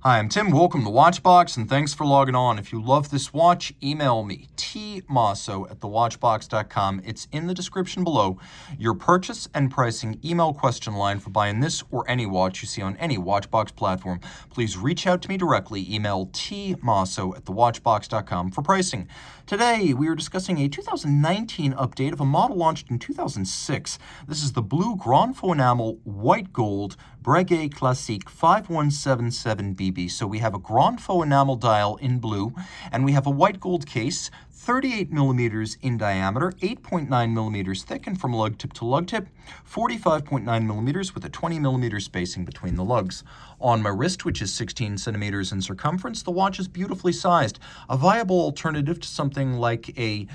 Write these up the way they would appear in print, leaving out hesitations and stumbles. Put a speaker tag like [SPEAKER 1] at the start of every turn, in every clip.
[SPEAKER 1] Hi, I'm Tim. Welcome to Watchbox, and thanks for logging on. If you love this watch, email me, tmosso@thewatchbox.com. It's in the description below. Your purchase and pricing email question line for buying this or any watch you see on any Watchbox platform. Please reach out to me directly. Email tmosso@thewatchbox.com for pricing. Today, we are discussing a 2019 update of a model launched in 2006. This is the blue Feu Enamel white gold Breguet Classique 5177BB. So we have a Feu Enamel dial in blue, and we have a white gold case, 38 millimeters in diameter, 8.9 millimeters thick, and from lug tip to lug tip, 45.9 millimeters with a 20 millimeter spacing between the lugs. On my wrist, which is 16 centimeters in circumference, the watch is beautifully sized, a viable alternative to something like a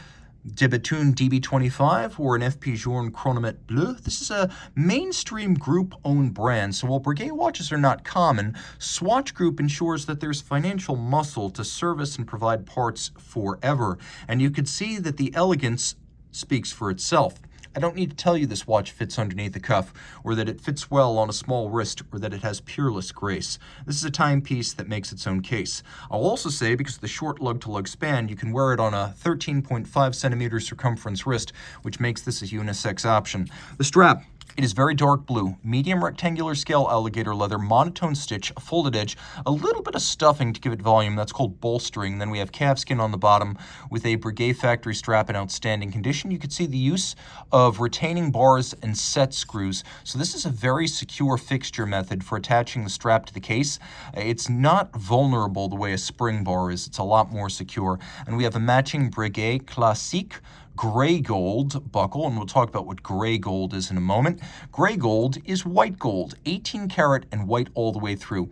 [SPEAKER 1] Debetune DB25 or an FP Journe Chronomètre Bleu. This is a mainstream group-owned brand, so while Breguet watches are not common, Swatch Group ensures that there's financial muscle to service and provide parts forever. And you could see that the elegance speaks for itself. I don't need to tell you this watch fits underneath the cuff, or that it fits well on a small wrist, or that it has peerless grace. This is a timepiece that makes its own case. I'll also say, because of the short lug-to-lug span, you can wear it on a 13.5 centimeter circumference wrist, which makes this a unisex option. The strap. It is very dark blue, medium rectangular scale alligator leather, monotone stitch, a folded edge, a little bit of stuffing to give it volume. That's called bolstering. Then we have calfskin on the bottom with a Breguet factory strap in outstanding condition. You can see the use of retaining bars and set screws. So this is a very secure fixture method for attaching the strap to the case. It's not vulnerable the way a spring bar is. It's a lot more secure. And we have a matching Breguet Classique gray gold buckle, and we'll talk about what gray gold is in a moment. Gray gold is white gold, 18 karat and white all the way through.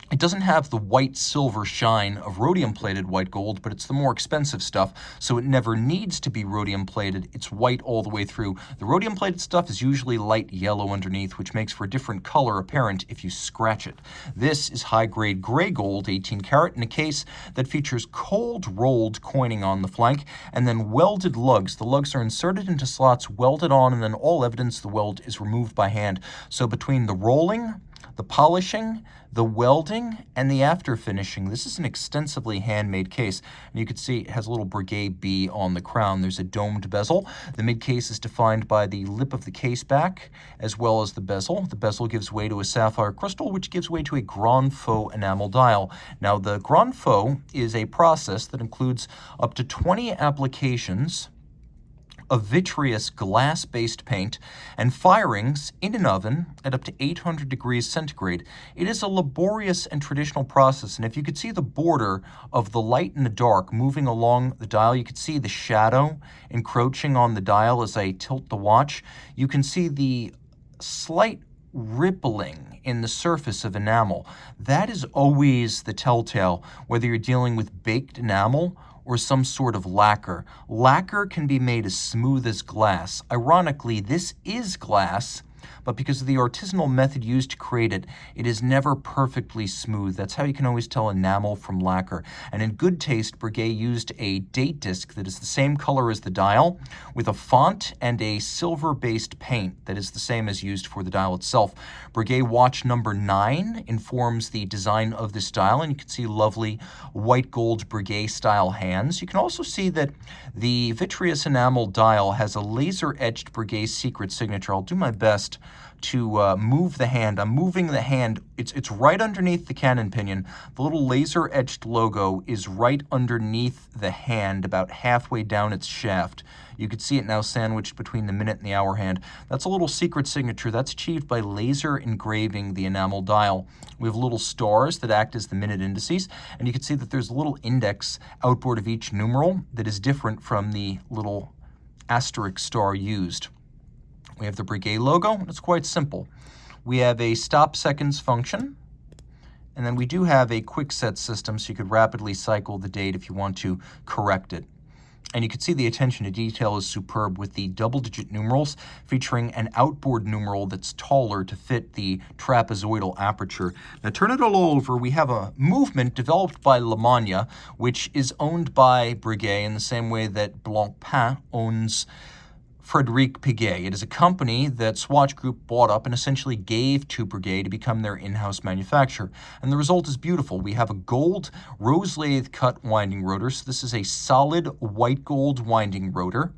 [SPEAKER 1] It doesn't have the white silver shine of rhodium-plated white gold, but it's the more expensive stuff, so it never needs to be rhodium-plated. It's white all the way through. The rhodium-plated stuff is usually light yellow underneath, which makes for a different color apparent if you scratch it. This is high-grade gray gold, 18 karat, in a case that features cold-rolled coining on the flank, and then welded lugs. The lugs are inserted into slots, welded on, and then all evidence the weld is removed by hand. So between the rolling, the polishing, the welding, and the after finishing, this is an extensively handmade case. And you can see it has a little Breguet B on the crown. There's a domed bezel. The mid case is defined by the lip of the case back, as well as the bezel. The bezel gives way to a sapphire crystal, which gives way to a Feu Enamel dial. Now, the Feu is a process that includes up to 20 applications of vitreous glass-based paint and firings in an oven at up to 800 degrees centigrade. It is a laborious and traditional process, and if you could see the border of the light and the dark moving along the dial, you could see the shadow encroaching on the dial as I tilt the watch. You can see the slight rippling in the surface of enamel. That is always the telltale, whether you're dealing with baked enamel or some sort of lacquer. Lacquer can be made as smooth as glass. Ironically, this is glass, but because of the artisanal method used to create it, it is never perfectly smooth. That's how you can always tell enamel from lacquer. And in good taste, Breguet used a date disc that is the same color as the dial, with a font and a silver-based paint that is the same as used for the dial itself. Breguet watch number 9 informs the design of this dial, and you can see lovely white gold Breguet-style hands. You can also see that the vitreous enamel dial has a laser-etched Breguet secret signature. I'll do my best to move the hand. I'm moving the hand. It's right underneath the cannon pinion. The little laser-etched logo is right underneath the hand, about halfway down its shaft. You can see it now sandwiched between the minute and the hour hand. That's a little secret signature. That's achieved by laser engraving the enamel dial. We have little stars that act as the minute indices, and you can see that there's a little index outboard of each numeral that is different from the little asterisk star used. We have the Breguet logo. It's quite simple. We have a stop seconds function, and then we do have a quick set system, so you could rapidly cycle the date if you want to correct it. And you can see the attention to detail is superb with the double-digit numerals featuring an outboard numeral that's taller to fit the trapezoidal aperture. Now turn it all over, we have a movement developed by Lemania, which is owned by Breguet in the same way that Blancpain owns Frederic Breguet. It is a company that Swatch Group bought up and essentially gave to Breguet to become their in-house manufacturer. And the result is beautiful. We have a gold rose lathe cut winding rotor. So this is a solid white gold winding rotor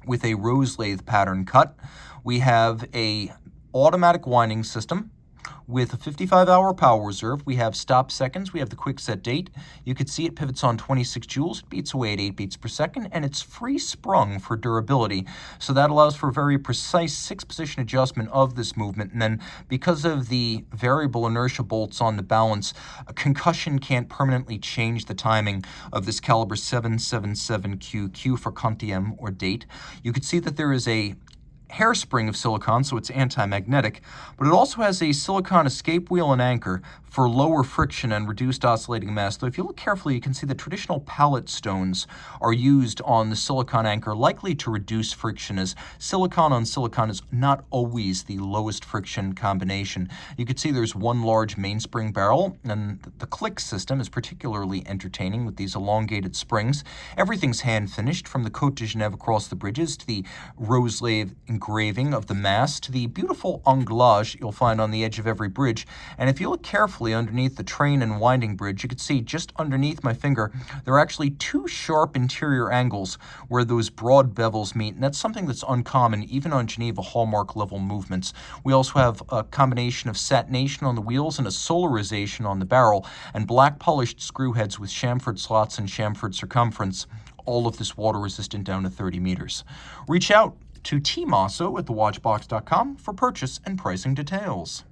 [SPEAKER 1] with a rose lathe pattern cut. We have a automatic winding system with a 55-hour power reserve. We have stop seconds. We have the quick set date. You can see it pivots on 26 joules. It beats away at 8 beats per second, and it's free sprung for durability. So that allows for a very precise 6-position adjustment of this movement. And then because of the variable inertia bolts on the balance, a concussion can't permanently change the timing of this caliber 777QQ for quantième or date. You can see that there is a hairspring of silicon, so it's anti-magnetic, but it also has a silicon escape wheel and anchor for lower friction and reduced oscillating mass. Though if you look carefully, you can see that traditional pallet stones are used on the silicon anchor, likely to reduce friction, as silicon on silicon is not always the lowest friction combination. You can see there's one large mainspring barrel, and the click system is particularly entertaining with these elongated springs. Everything's hand finished, from the Côte de Genève across the bridges to the rose lathe engraving of the mast to the beautiful anglage you'll find on the edge of every bridge. And if you look carefully underneath the train and winding bridge, you can see just underneath my finger there are actually 2 sharp interior angles where those broad bevels meet, and that's something that's uncommon even on Geneva hallmark level movements. We also have a combination of satination on the wheels and a solarization on the barrel, and black polished screw heads with chamfered slots and chamfered circumference. All of this water resistant down to 30 meters. Reach out to Tim Mosso at thewatchbox.com for purchase and pricing details.